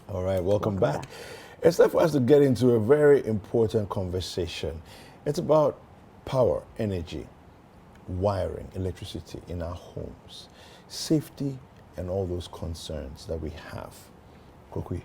All right, welcome back. It's time for us to get into a very important conversation. It's about power, energy, wiring, electricity in our homes, safety, and all those concerns that we have. Kokui.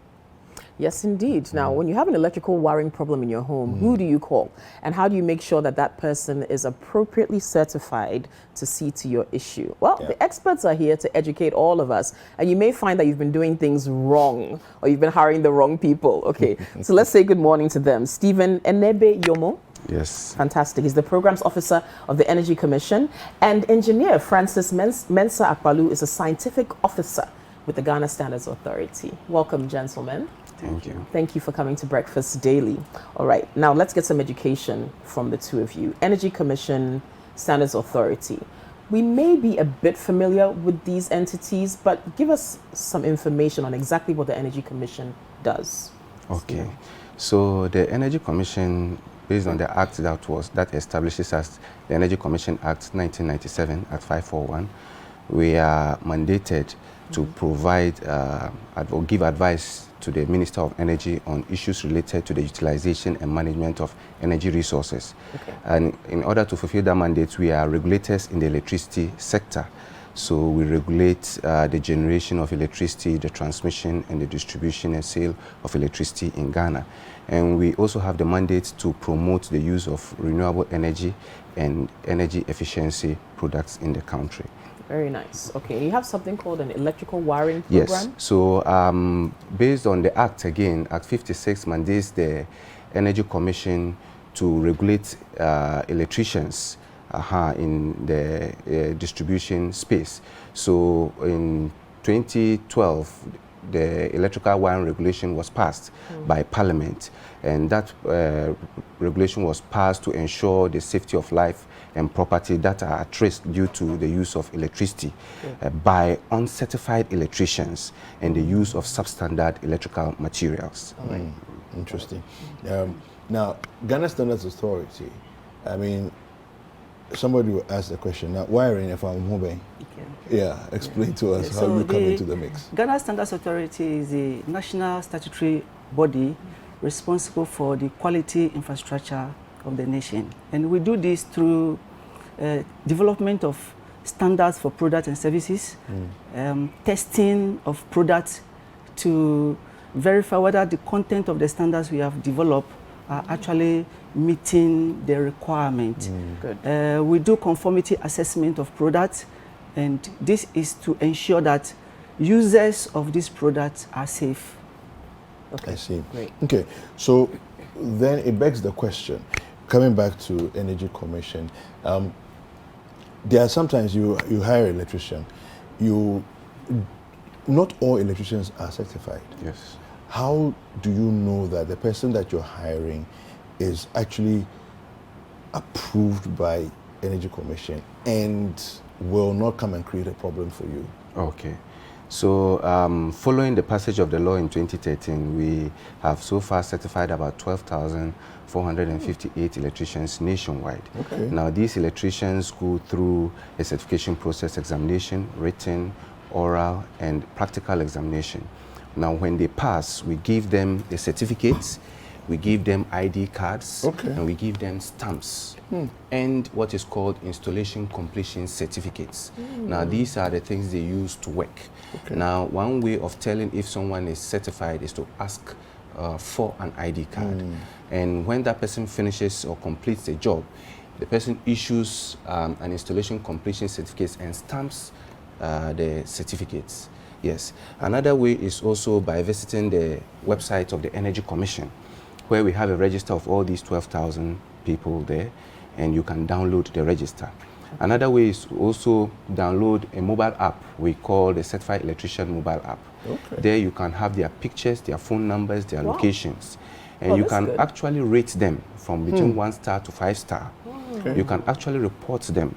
Yes, indeed. Now, when you have an electrical wiring problem in your home, who do you call? And how do you make sure that that person is appropriately certified to see to your issue? Well, the experts are here to educate all of us. And you may find that you've been doing things wrong or you've been hiring the wrong people. Okay, so let's say good morning to them. Stephen Enebe Yomo. Yes. Fantastic. He's the Programs Officer of the Energy Commission. And Engineer Francis Mensa Akbalu is a Scientific Officer with the Ghana Standards Authority. Welcome, gentlemen. Thank you. Thank you for coming to Breakfast Daily. All right, now let's get some education from the two of you. Energy Commission, Standards Authority. We may be a bit familiar with these entities, but give us some information on exactly what the Energy Commission does. Okay. So the Energy Commission, based on the act that establishes us, the Energy Commission Act 1997, Act 541, we are mandated to provide or give advice to the Minister of Energy on issues related to the utilization and management of energy resources. Okay. And in order to fulfill that mandate, we are regulators in the electricity sector. So we regulate the generation of electricity, the transmission and the distribution and sale of electricity in Ghana. And we also have the mandate to promote the use of renewable energy and energy efficiency products in the country. Very nice. Okay, you have something called an electrical wiring program? Yes. So based on the Act, again, Act 56 mandates the Energy Commission to regulate electricians in the distribution space. So in 2012, the electrical wiring regulation was passed by Parliament, and that regulation was passed to ensure the safety of life and property that are at risk due to the use of electricity by uncertified electricians and the use of substandard electrical materials. Interesting. Now, Ghana Standards Authority, I mean, somebody will ask the question, now wiring if I'm moving. Yeah, explain to us how you come into the mix. Ghana Standards Authority is the national statutory body responsible for the quality infrastructure of the nation. And we do this through development of standards for products and services, testing of products to verify whether the content of the standards we have developed are actually meeting the requirement. Good. We do conformity assessment of products, and this is to ensure that users of these products are safe. I see. Great. Okay, so then it begs the question, coming back to Energy Commission, there are sometimes you hire an electrician, not all electricians are certified. Yes. How do you know that the person that you're hiring is actually approved by Energy Commission and will not come and create a problem for you? Okay. So following the passage of the law in 2013, we have so far certified about 12,458 electricians nationwide. Okay. Now these electricians go through a certification process examination, written, oral, and practical examination. Now when they pass, we give them the certificates, we give them ID cards, and we give them stamps, and what is called installation completion certificates. Now these are the things they use to work. Now one way of telling if someone is certified is to ask for an ID card. And when that person finishes or completes the job, the person issues an installation completion certificate and stamps the certificates. Yes. Another way is also by visiting the website of the Energy Commission, where we have a register of all these 12,000 people there, and you can download the register. Another way is also download a mobile app we call the Certified Electrician mobile app. There you can have their pictures, their phone numbers, their locations, and you can actually rate them from between 1 star to 5 star. You can actually report them.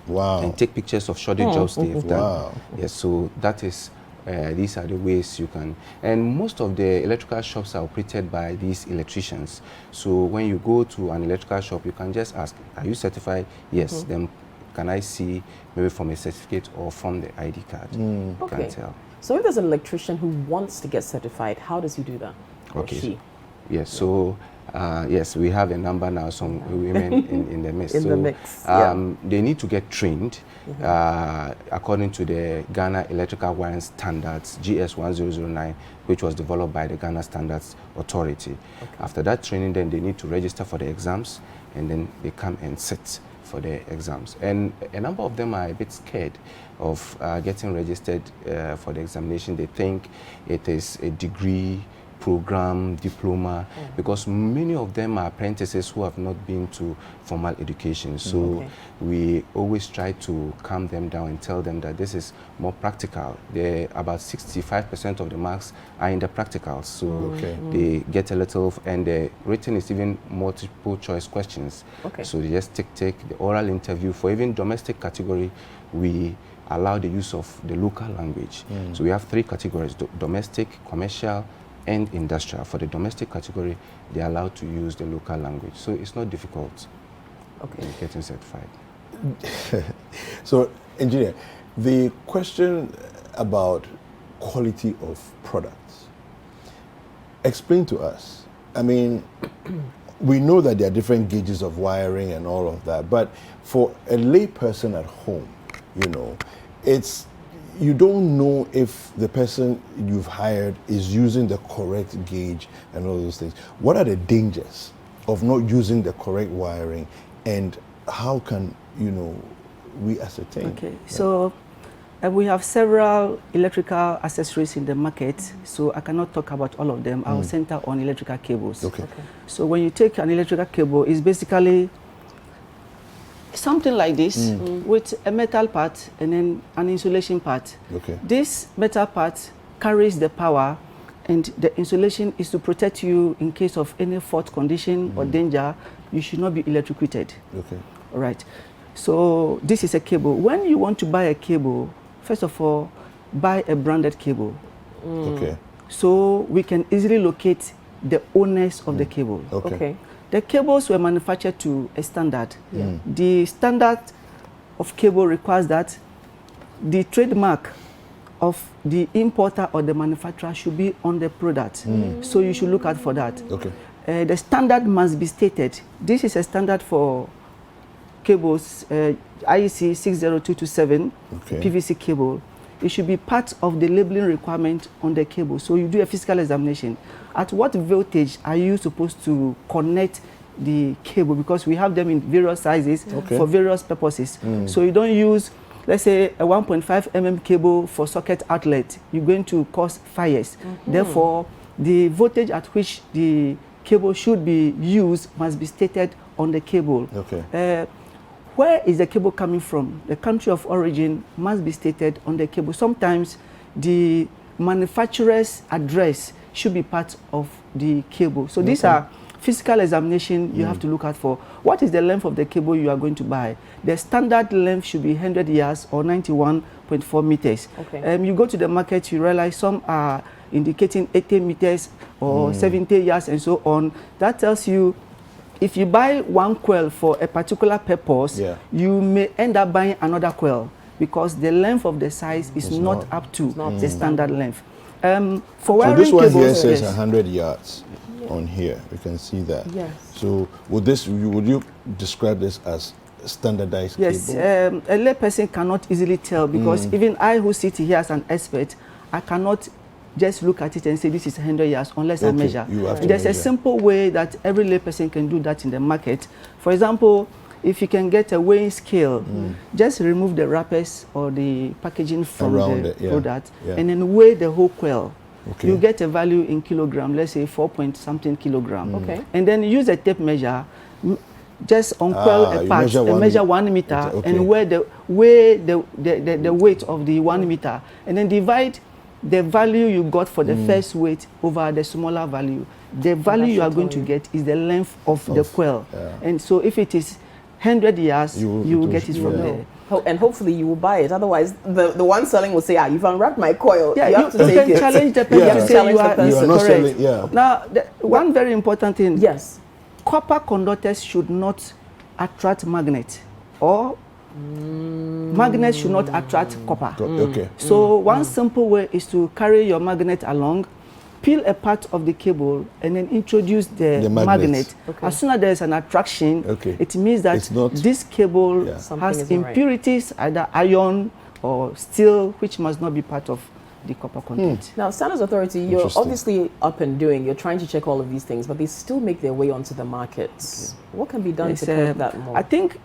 And take pictures of shoddy jobs they have done. Yes, so that is, these are the ways you can, and most of the electrical shops are operated by these electricians. So when you go to an electrical shop, you can just ask, are you certified? Yes, then can I see maybe from a certificate or from the ID card? You can tell. So if there's an electrician who wants to get certified, how does he do that? Okay. Or she? Yes. So. Yes, we have a number now, some women in the mix. In the mix, yeah. They need to get trained according to the Ghana Electrical Wiring Standards, GS 1009, which was developed by the Ghana Standards Authority. Okay. After that training, then they need to register for the exams, and then they come and sit for the exams. And a number of them are a bit scared of getting registered for the examination. They think it is a degree program, diploma, because many of them are apprentices who have not been to formal education. So we always try to calm them down and tell them that this is more practical. About 65% of the marks are in the practicals, so they get a little, and the written is even multiple choice questions. So they just take the oral interview. For even domestic category, we allow the use of the local language. So we have 3 categories: domestic, commercial, and industrial. For the domestic category, they are allowed to use the local language. So it's not difficult in getting certified. So, engineer, the question about quality of products, explain to us. I mean, we know that there are different gauges of wiring and all of that, but for a lay person at home, you know, you don't know if the person you've hired is using the correct gauge and all those things. What are the dangers of not using the correct wiring, and how can, you know, we ascertain? Okay, so we have several electrical accessories in the market, so I cannot talk about all of them. I will center on electrical cables. So when you take an electrical cable, it's basically something like this with a metal part and then an insulation part. This metal part carries the power, and the insulation is to protect you in case of any fault condition or danger. You should not be electrocuted. All right. So this is a cable. When you want to buy a cable, first of all, buy a branded cable. So we can easily locate the owners of the cable. The cables were manufactured to a standard. The standard of cable requires that the trademark of the importer or the manufacturer should be on the product. So you should look out for that. The standard must be stated. This is a standard for cables, IEC 60227 PVC cable. It should be part of the labeling requirement on the cable. So you do a physical examination. At what voltage are you supposed to connect the cable? Because we have them in various sizes for various purposes. So you don't use, let's say, a 1.5 mm cable for socket outlet. You're going to cause fires. Therefore, the voltage at which the cable should be used must be stated on the cable. Where is the cable coming from? The country of origin must be stated on the cable. Sometimes the manufacturer's address should be part of the cable. So these are physical examination you have to look out for. What is the length of the cable you are going to buy? The standard length should be 100 yards or 91.4 meters. You go to the market, you realize some are indicating 80 meters or 70 yards and so on. That tells you if you buy one coil for a particular purpose, you may end up buying another coil because the length of the size is not up to the standard length. For wiring this one cables, here says 100 yards on here. We can see that. So would you describe this as standardized cable? A lay person cannot easily tell because even I who sit here as an expert, I cannot just look at it and say this is 100 yards unless I measure. There's a simple way that every lay person can do that in the market. For example, if you can get a weighing scale, just remove the wrappers or the packaging from the product and then weigh the whole coil. You get a value in kilogram, let's say 4-point-something kilogram. And then use a tape measure, just uncoil a part and measure 1 meter and weigh the weight of the 1 meter and then divide the value you got for the first weight over the smaller value. The value you are going to get is the length of the coil. And so if it is 100 yards, you will get it from there. And hopefully you will buy it. Otherwise, the one selling will say, you've unwrapped my coil. You have to take it. Challenge the person to say you are not correct. Now, one very important thing. Copper conductors should not attract magnet or Magnets should not attract copper. Okay. So one simple way is to carry your magnet along, peel a part of the cable, and then introduce the magnet. Okay. As soon as there is an attraction, Okay. it means that this cable Something has isn't right. impurities, either iron or steel, which must not be part of the copper content. Now, Standards Authority, you're Interesting. obviously up and doing, you're trying to check all of these things, but they still make their way onto the markets. What can be done to curb that more? I think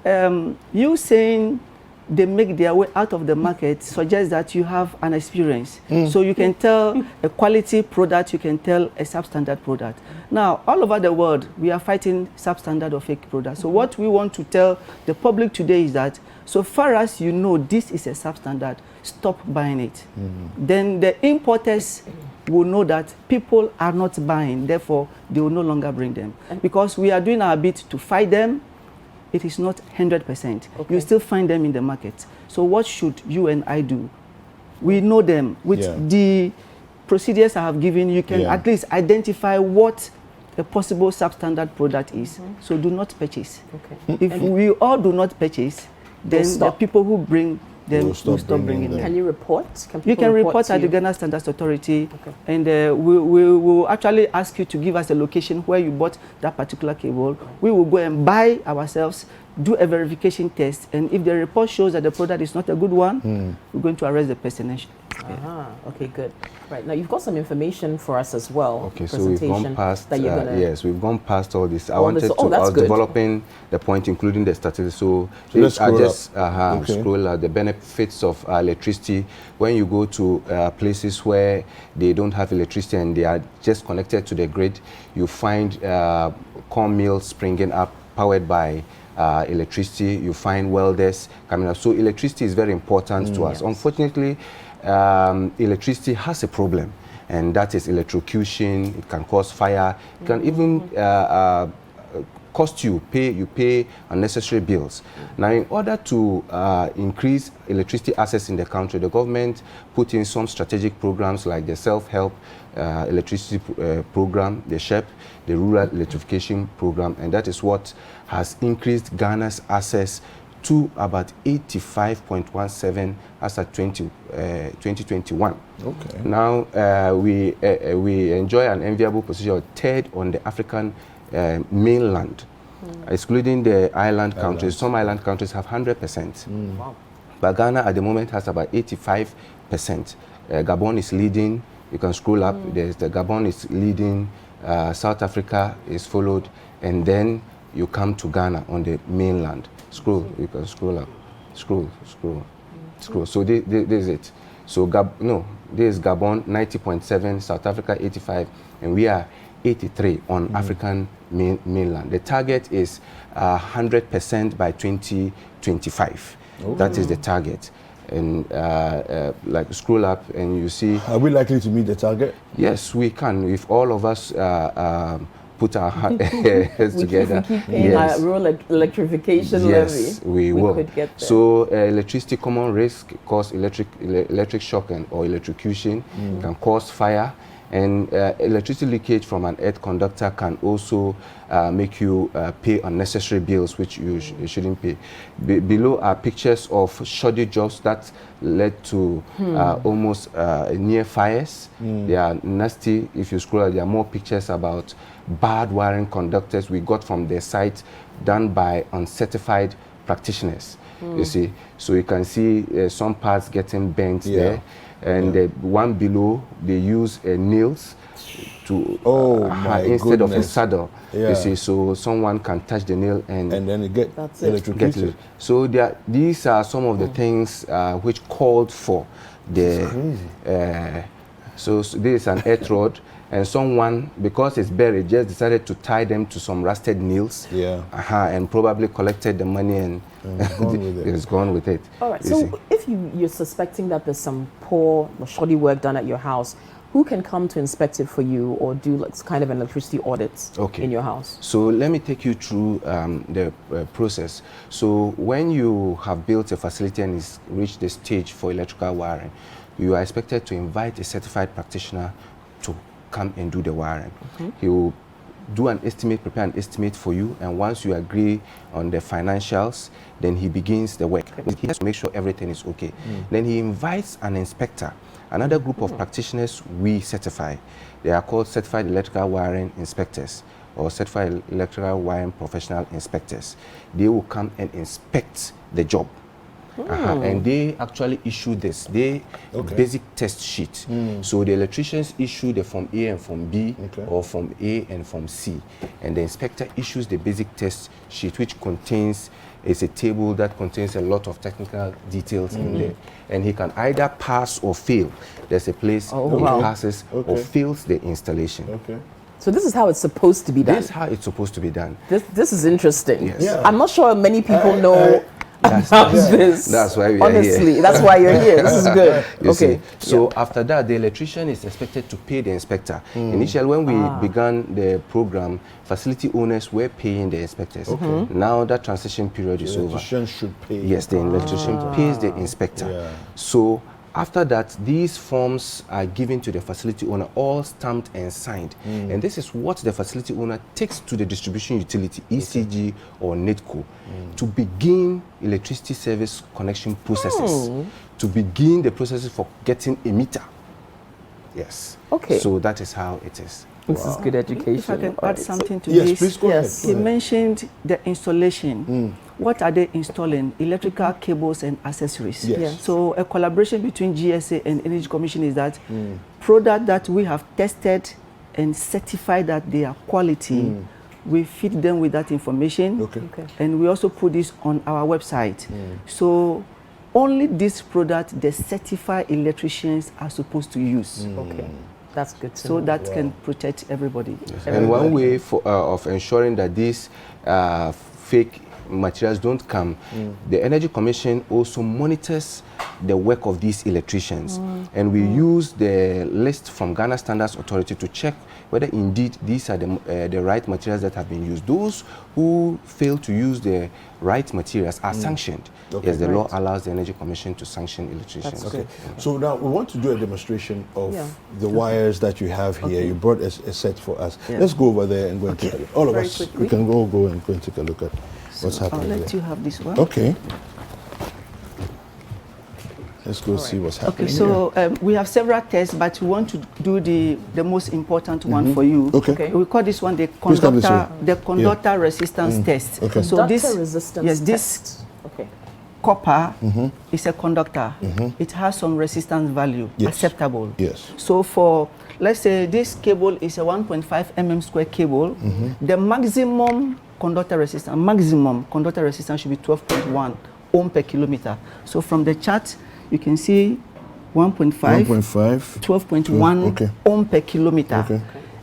you saying they make their way out of the market suggests that you have an experience. So you can tell a quality product, you can tell a substandard product. Now, all over the world, we are fighting substandard or fake products. So what we want to tell the public today is that so far as you know this is a substandard, stop buying it. Then the importers will know that people are not buying, therefore they will no longer bring them. Because we are doing our bit to fight them, it is not 100%. Okay. You still find them in the market. So what should you and I do? We know them. With the procedures I have given, you can at least identify what a possible substandard product is. So do not purchase. Okay. If we all do not purchase, then the people who bring them will stop bringing them. Can you report? You can report to at the you? Ghana Standards Authority, and we will actually ask you to give us a location where you bought that particular cable. We will go and buy ourselves, do a verification test, and if the report shows that the product is not a good one, we're going to arrest the person. Okay, good. Right, now you've got some information for us as well. Okay, so we've gone past, yes, we've gone past all this. I was developing the point, including the statistics. So let's scroll scroll up the benefits of electricity. When you go to places where they don't have electricity and they are just connected to the grid, you find corn mills springing up, powered by electricity. You find welders coming up. So electricity is very important to us. Unfortunately, electricity has a problem, and that is electrocution. It can cause fire. It can even cost you pay unnecessary bills. Now, in order to increase electricity access in the country, the government put in some strategic programs like the self-help electricity program, the SHEP, the rural electrification program, and that is what has increased Ghana's access to about 85.17 as at 2021. Okay. Now we enjoy an enviable position of third on the African mainland, excluding the island countries. Some island countries have 100%. Wow. But Ghana at the moment has about 85%. Gabon is leading. You can scroll up. There's the Gabon is leading. South Africa is followed, and then you come to Ghana on the mainland. Scroll. You can scroll up. Scroll. So this is it. So this is Gabon 90.7, South Africa 85, and we are 83 on African mainland. The target is 100% by 2025. That is the target. And like scroll up and you see. Are we likely to meet the target? Yes, we can. If all of us put our heads together. If we keep paying our rural electrification levy, we will. could get there. So electricity common risk cause electric shock or electrocution, can cause fire, and electricity leakage from an earth conductor can also make you pay unnecessary bills which you shouldn't pay. Below are pictures of shoddy jobs that led to almost near fires. They are nasty. If you scroll, there are more pictures about bad wiring conductors we got from their site done by uncertified practitioners. You see, so you can see some parts getting bent there, and the one below they use nails to instead of a saddle. You see, so someone can touch the nail and then it get electrocuted. So these are some of the things which called for the. So this is an earth rod. And someone, because it's buried, just decided to tie them to some rusted nails. And probably collected the money and it's gone with it. All right. So if you're suspecting that there's some poor or shoddy work done at your house, who can come to inspect it for you or do like kind of an electricity audit in your house? So let me take you through the process. So when you have built a facility and it's reached the stage for electrical wiring, you are expected to invite a certified practitioner to come and do the wiring. He will do an estimate, prepare an estimate for you, and once you agree on the financials, then he begins the work. He has to make sure everything is okay. Then he invites an inspector, another group of practitioners we certify. They are called Certified Electrical Wiring Inspectors or Certified Electrical Wiring Professional Inspectors. They will come and inspect the job. And they actually issue this basic test sheet. So the electricians issue the Form A and Form B, or Form A and Form C, and the inspector issues the basic test sheet, which contains a table that contains a lot of technical details in there, and he can either pass or fail. There's a place he passes or fails the installation. So this is how it's supposed to be done. This is how it's supposed to be done. This is interesting. Yes. Yeah. I'm not sure many people know That's why we are honestly, here. that's why you're here. This is good. You see? So after that, the electrician is expected to pay the inspector. Initially, when we began the program, facility owners were paying the inspectors. Now that transition period is over. The electrician should pay. Yes, the electrician pays the inspector. Yeah. So after that, these forms are given to the facility owner, all stamped and signed. And this is what the facility owner takes to the distribution utility, ECG or NETCO, to begin electricity service connection processes, to begin the processes for getting a meter. Yes. Okay. So that is how it is. This is good education. If I can add something to Yes, this. please go ahead. He mentioned the installation. What are they installing? Electrical cables and accessories. Yes. So a collaboration between GSA and Energy Commission is that product that we have tested and certified that they are quality, we feed them with that information. And we also put this on our website. So only this product the certified electricians are supposed to use. That's good to So know. that can protect everybody. Yes. And one way for, of ensuring that these fake materials don't come, the Energy Commission also monitors the work of these electricians. And we use the list from Ghana Standards Authority to check whether indeed these are the right materials that have been used. Those who fail to use the right materials are sanctioned. Yes, the law allows the Energy Commission to sanction electricians. That's good. So now we want to do a demonstration of the wires that you have here. You brought a set for us. Let's go over there and go and take a look. All of Very us, quickly. we can go and go and take a look at what's happening I'll let there. you have this one. Okay. Let's go see what's happening. Okay, so we have several tests, but we want to do the most important one for you. Okay. We call this one the Please come this conductor resistance test. Okay. So Conductor this resistance yes, this test. Okay. copper is a conductor. It has some resistance value, acceptable. Yes. So for, let's say this cable is a 1.5 mm square cable, the maximum conductor resistance should be 12.1 ohm per kilometer. So from the chart, you can see 1.5, 12.1 ohm per kilometer.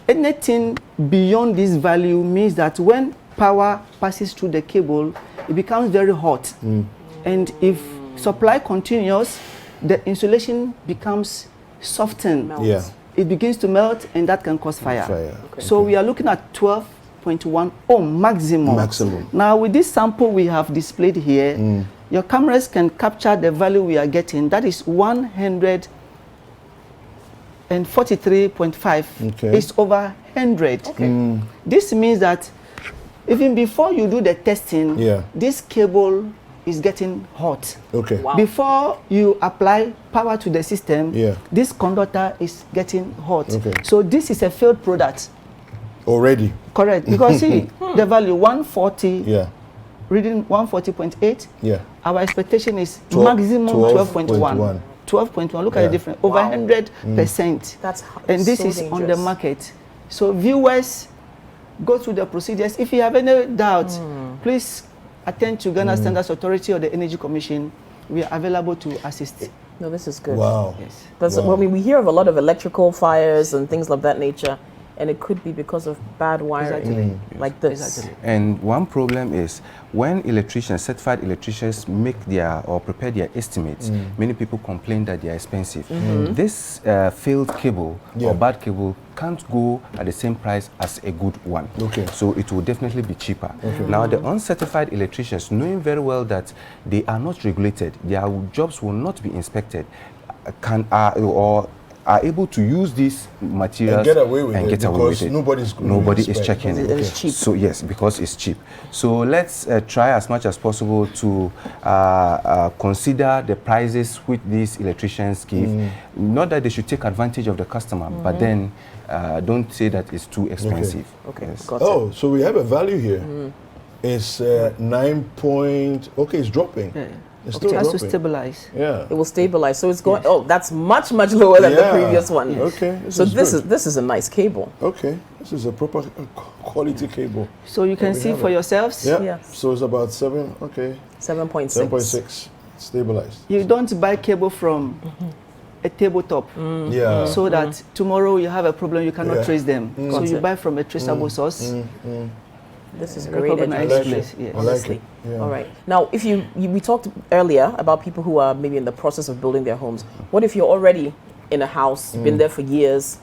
Anything beyond this value means that when power passes through the cable, it becomes very hot. And if supply continues, the insulation becomes softened. It begins to melt, and that can cause fire. So we are looking at 12.1 ohm maximum. Now with this sample we have displayed here, your cameras can capture the value we are getting. That is 143.5. It's over 100. This means that even before you do the testing, this cable is getting hot. Before you apply power to the system, this conductor is getting hot. So this is a failed product. Already? Correct. Because see, the value 140, reading 140.8. Our expectation is maximum 12.1. 12.1. Look at the difference. Over 100%. That's and this so is on the dangerous. market. So viewers, go through the procedures. If you have any doubt, please attend to Ghana Standards Authority or the Energy Commission. We are available to assist. No, this is good. Wow. Yes. That's, I mean, we hear of a lot of electrical fires and things of that nature, and it could be because of bad wiring, like this. And one problem is when electricians, certified electricians, make their or prepare their estimates, many people complain that they are expensive. This failed cable or bad cable can't go at the same price as a good one. So it will definitely be cheaper. Now the uncertified electricians, knowing very well that they are not regulated, their jobs will not be inspected, or are able to use these materials and get away with and it get away with it. Nobody is checking it. It's cheap. So yes, because it's cheap. So let's try as much as possible to consider the prices which these electricians give. Not that they should take advantage of the customer, but then don't say that it's too expensive. Okay. Yes. Got Oh, so we have a value here. It's 9 point. Okay, it's dropping. Yeah. It's It still has to dropping. stabilize. Yeah. It will stabilize. So it's going. Oh, that's much lower than the Yeah. previous one. Okay. So this good. is a nice cable. Okay. This is a proper quality cable. So you can we see have for it. yourselves. Yeah. Yes. So it's about 7. Okay. 7.6. 7.6. Stabilized. You don't buy cable from a tabletop Yeah. so that tomorrow you have a problem, you cannot Yeah. trace them. So Got you it. buy from a traceable source. This is great Recognized I like education. it. place, yes. I like Honestly. it. Yeah. All right. Now, if we talked earlier about people who are maybe in the process of building their homes. What if you're already in a house, been there for years?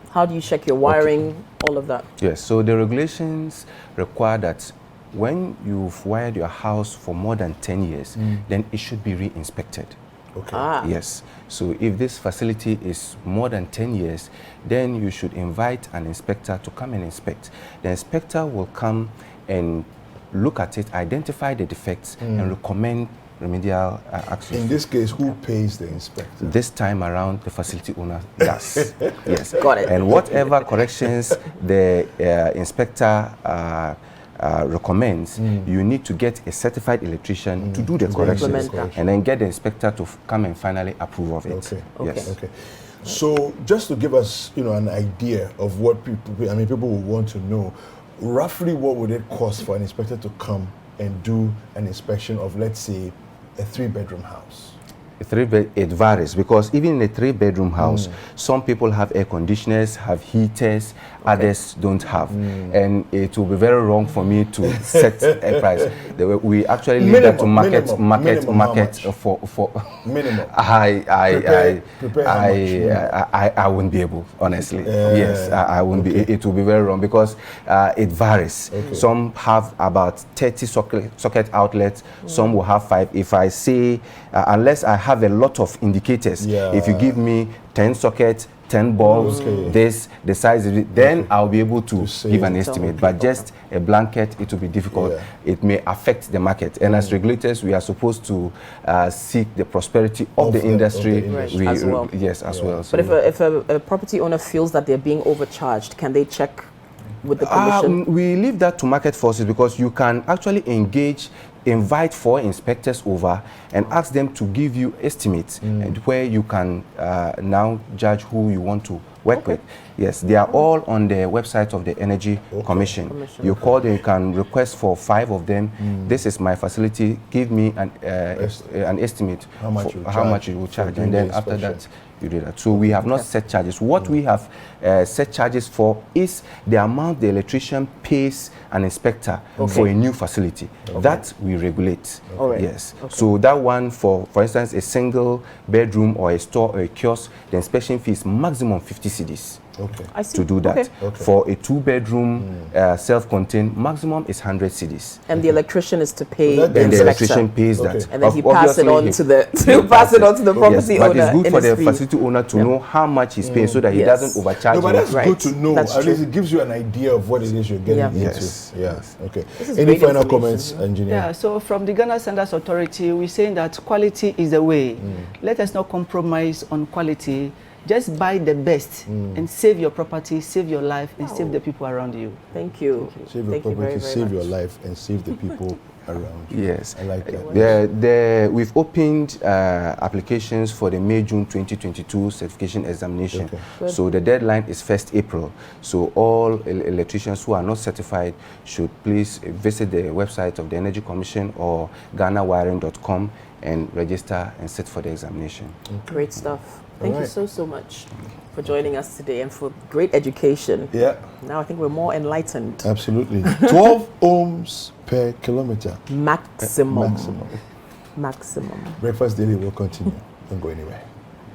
How do you check your wiring, all of that? Yes, so the regulations require that when you've wired your house for more than 10 years, then it should be re-inspected. Okay. Ah, Yes, so if this facility is more than 10 years, then you should invite an inspector to come and inspect. The inspector will come and look at it, identify the defects, and recommend remedial actions. In this case, who pays the inspector? This time around, the facility owner does. Yes. Got it. And whatever corrections the inspector recommends, you need to get a certified electrician to do the corrections, implement that. and then get the inspector to come and finally approve of it. Okay. Yes. Okay. So just to give us, an idea of what people will want to know, roughly what would it cost for an inspector to come and do an inspection of, let's say, a 3-bedroom house? It varies, because even in a 3-bedroom house, some people have air conditioners, have heaters, others don't have, and it will be very wrong for me to set a price. We actually leave that to market for Minimum. Prepare I wouldn't be able, honestly. Yes, I wouldn't be. It will be very wrong, because it varies. Okay. Some have about 30 socket outlets. Some will have 5. If I say, unless I have a lot of indicators, if you give me 10 sockets, 10 bulbs, the size of it, then I'll be able to give an estimate. But just a blanket, it will be difficult. It may affect the market. And as regulators, we are supposed to seek the prosperity of the industry. As well. Yes, as well. So But if a property owner feels that they're being overcharged, can they check with the commission? We leave that to market forces, because you can actually invite 4 inspectors over and ask them to give you estimates, and where you can now judge who you want to work with. Yes, they are all on the website of the Energy Commission. You call them, you can request for 5 of them. This is my facility, give me an estimate How much you will charge, for and doing then the after inspection. that you do that. So we have not set charges. What we have set charges for is the amount the electrician pays an inspector for a new facility. That we regulate. Yes. So that one, for instance, a single bedroom or a store or a kiosk, the inspection fee is maximum 50 cedis. I see. To do that. For a 2-bedroom self-contained, maximum is 100 cedis. And the electrician is to pay That the And the inspector. electrician pays that. And then he passes it on to the property But owner. it's good in for his the fee. facility owner to know how much he's paying, so that he Yes. doesn't overcharge No, but you. that's Right. good to know. That's At least true. it gives you an idea of what it is you're getting into. Yes. Yeah. Okay. This is Any great final information. comments, engineer? Yeah, so from the Ghana Standards Authority, we're saying that quality is the way. Let us not compromise on quality. Just buy the best and save your property, save your life, and save the people around you. Thank you. Save your Thank you property, very save your much. life, and save the people around you. Yes. I like that. We've opened applications for the May-June 2022 certification examination. So the deadline is 1st April. So all electricians who are not certified should please visit the website of the Energy Commission or ghanawiring.com and register and sit for the examination. Great stuff. Thank you right. so much for joining us today and for great education. Yeah, Now I think we're more enlightened. absolutely. 12 ohms per kilometer. Maximum. Maximum. Maximum. Breakfast Daily will continue. Don't go anywhere.